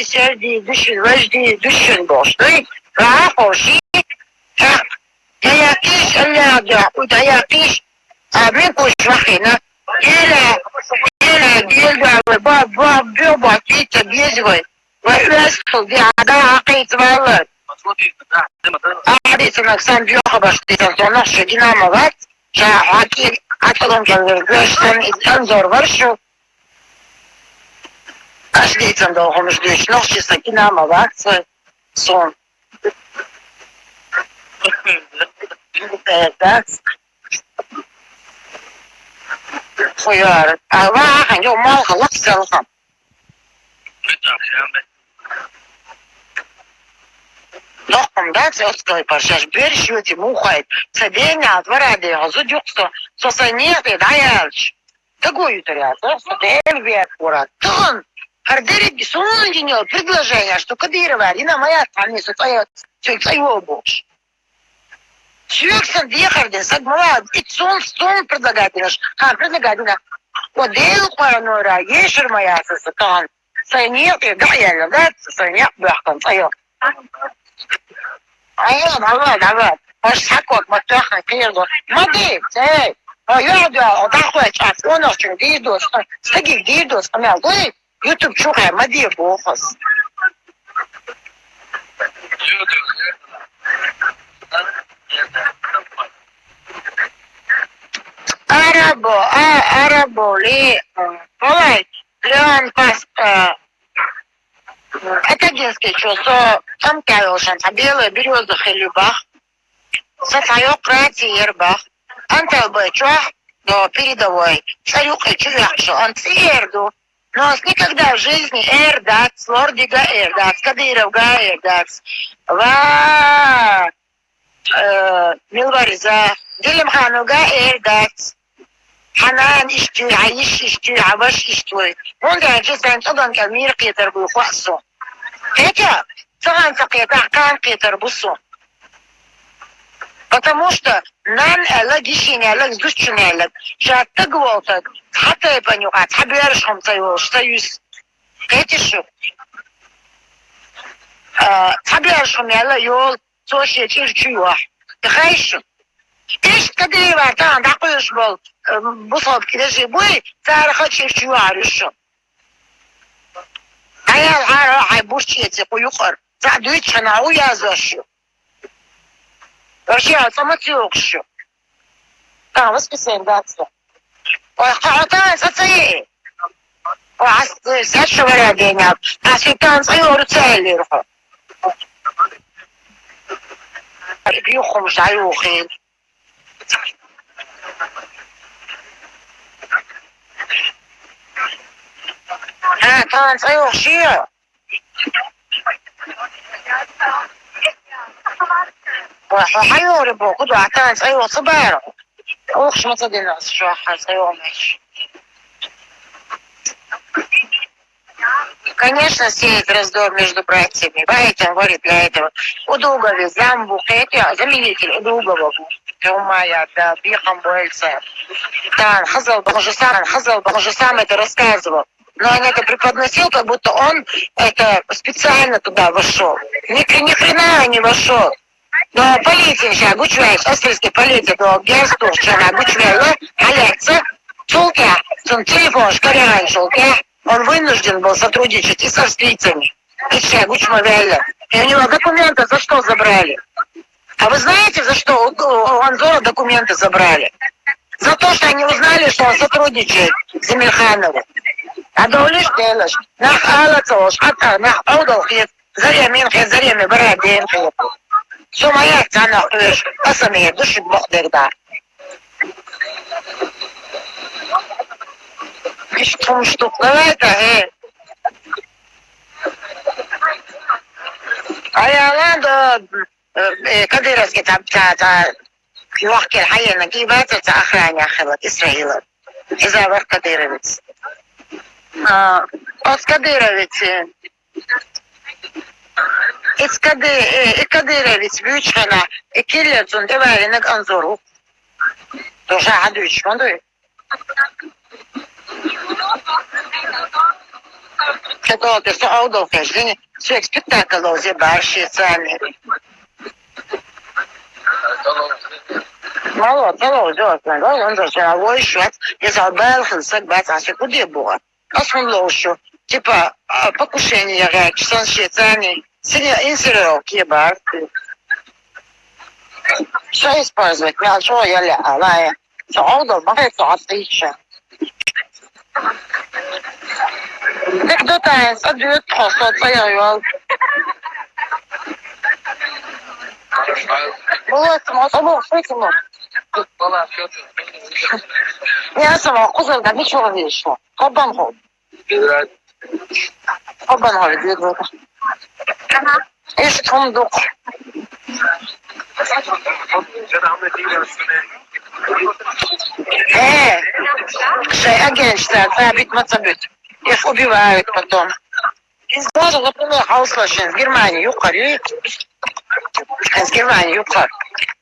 sevdiği vecdiği düşün dostu. Rahat hoşi. Dayakiş Allah'a dayakiş. Abin kuşvahina. Gila bab bakita biyezvay. Ve di ada aqit vallahi. Adetine sen diyor başlıyorsun sonra şu dinamo var. Hakik atalım görüşten en zor var şu. Başlıyorsun da olmuş diyor. Noch şu dinamo var. Son. Evet. Koyar. Ama hani o mal halak sallam. Лохом, да, цёрской паршаш, бершёте, мухает, садение отворады, газудюксо, сосанеты, даялч. Такую тарят, садень вверх, урат. Тон, хардерит, сундинёл, предложение, что Кадырова, Арина моя, там не состоят, своего больше. Сюксан дехардин, сагмала, и сон предлагает, предлагает, вот дел паранора, ешер моя, сосатан, сайнеты, даяль, да, сайнет, бахтан, сайот. давай. Может, сакот, матахан, кирду. Модель, эй. Я дохуя час, он очень видос, с таких видос, вы, YouTube чухая, модель бухас. Арабо, ли, полай, леон пас, это детский чувство, там кайошан, а белая береза хелюбах, сатайок крати ербах, антелбэчуах, до передовой, царюк и чувякшу, он церду, но никогда в жизни эрдац, лордига эрдац, Кадыровга эрдац, милвариза, Дилимхануга эрдац, حنان اشتوي عايش اشتوي عباش اشتوي وانجا جزء طبعا كمير قيتر بوخصو هيك طبعا سقيتها كان قيتر بصو потому что нам логичнее логичнее شات تقولتك حتى يبنيوقات حبيرشهم تيوش تيوس هيك شو حبيرشهم يلا يول توشي تيرجوا تخيشوا ايش قدير وقتها دقيش بول بصوت كده شي بوي تاريخ شو عارشو عيال عيبوش يتقو يقر تعدويت شنعو يازوشو وشي صمتيوكشو بس بسين داتسو وقعتان ساتسي وعست ساتشو ولا دينياب عسيتان صيور تسالي رخو بيوخو مش عيوخين كان صيوخ شيء وحيوري بوكو كان صيوخ صبارو اوخش ما صدقنا شو صيوخ ماشي Конечно, сеет раздор между братьями. Поэтому говорит для этого. Удугови, замбу, заменитель Удугова. Умая, да, бихам бойца. Да, он же сам это рассказывал. Но он это преподносил, как будто он это специально туда вошел. Ни хрена не вошел. Но полиция сейчас, гучвай, австрийский полиция, то герсту, сейчас гучвай, халяться, чулка, телефон, шкарян, чулка. Он вынужден был сотрудничать и с австрийцами, и с Гучмавеля. И у него документы за что забрали? А вы знаете, за что у Анзора документы забрали? За то, что они узнали, что он сотрудничает с Эмирхановым. А доулиш делаешь, нах алацош, нах аудалхит, зареме бараден хит. Все моя цана хвеш, асаме душит бохдерда. Что давай-то, أيالان كديرس كتاب تا يوحكي الحياة نجيبات تأخران يا خلق إسرائيل إذا بر كديرس أس كديرس إس كديرس بيوتشنا إكيلة تندبالي نك أنظرو توشا حدوش مندوي Это вот если аудов, конечно, все спектакль уже большие сами. Мало, того, да, он же чаровой счет, если отбавил, сагбат, а все куда было. Основном еще, типа, покушение, сон считаний, инсерил, кибар. Все использовать, мелочо, я ля, все аудов, бахает, отлично. Так кто-то отбьет просто от своего. Вот, самого фейкнула. Я сама кузов, да ничего не вышло. Кабангол. Кабангол, бегу. Ишь, фундук. Агентство, забить мацабит. Их убивают потом. Даже, например, Ауслашин в Германии, Юкари. Из Германии, Юкар.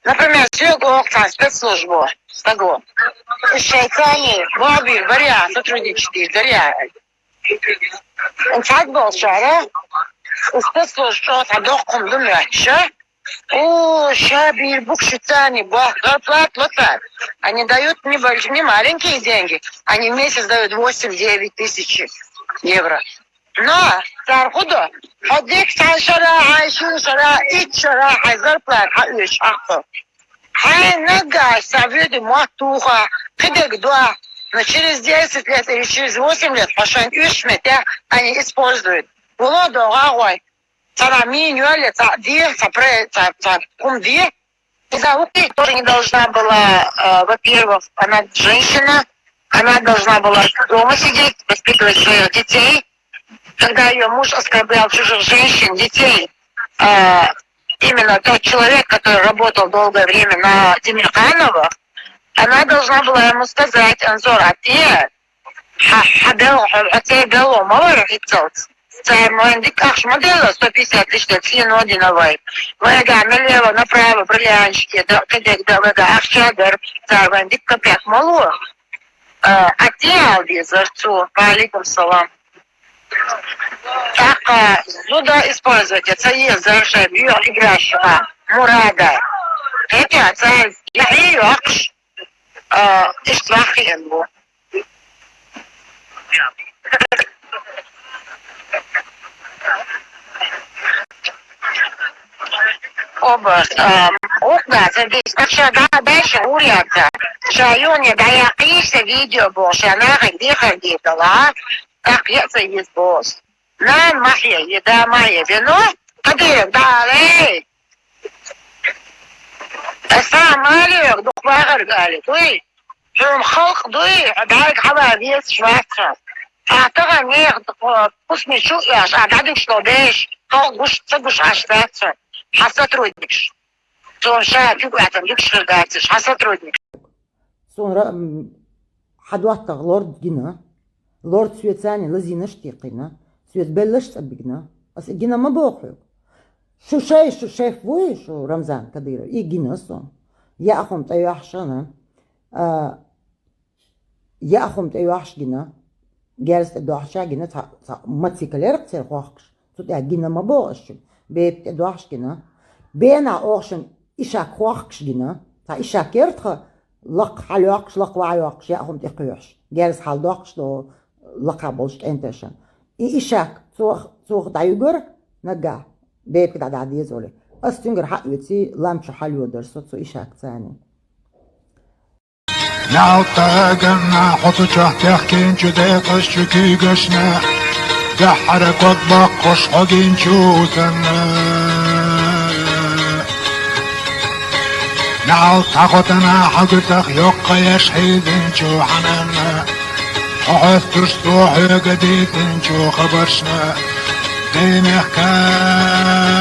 Например, Сьюгу, спецслужбу. Того. Из Швейцарии, Бобби, Варя, сотрудничали, Дарья. Инфакт был шара. Спецслужб, что дох думающая. О, щабель, букшицани, бах, зарплат, вот так. Они дают не маленькие деньги. Они в месяц дают 8-9 тысяч евро. Но, зархуда, ходик шара, айшун шара, ич шара, хай зарплат, хай шахта. Хай нога, соведы, матуха, кидек два. Но через 10 лет или через 8 лет, пошан ишметя, они используют. Было дорогой. Цараминюали, кумди. И тоже не должна была, во-первых, она женщина, она должна была дома сидеть, воспитывать своих детей. Когда ее муж оскорблял чужих женщин, детей, именно тот человек, который работал долгое время на Тимирханова, она должна была ему сказать, Анзор, а ты, Мой аж модела 150 тысяч лет, одиновой. Вега налево, направо, бриллианчики, ахчадер, царь, диккапек, малу. А те алди, зарцу, алейкум салам. Так, сюда использовать, это есть зарша, бьё, игращего, мурада. Это царь, я и акш, иштвахи энбу. Оба, окна, здесь, так что дальше улица. В районе, да я пишу видео больше, она где ходила, так я есть босс. На моя еда, моя вино, кадыр, далее. Самолет, духвар, гали, дуй. Шум халк, дуй, дай хава вес шварца. А то не, пусть не чуешь, а дадут что дашь, халк гуш оставаться. А сотрудничаешь. Сон шаг, там лучше дать, а сотрудничаешь. Sonra حدواتك لورد جنا لورد سويتساني لزينش تيقينا سويت بلش تبقنا بس جنا ما بوخيو شو شايف وي شو رمضان كدير إيه جنا صون يا أخم تيوحش أنا يا أخم تيوحش جنا جالس تدوحش جنا ما تسيكلير تصير خوخش تطلع جنا ما بوخش بيت تدوحش جنا بينا أوخشن إشاك خوخش جنا تا إشاك يرتخ لق حلوقش لق وعيوقش يا أخم تيقيوش جالس حلوقش لو لق عبولش انتشن إشاك صوخ دايوغر نجا بيت كده عادي زولي بس تنجر حق يتسي لامش حلو درسوت سو إشاك ثاني نعطى قلنا حطو تحت كين جديقش شكي قشنا دحرك وطبقش حقين شوثنا نعطى قطنا حقتك يقى يشحيدن شو حنانا وحثرش روحي قديتن شو خبرشنا دينك كان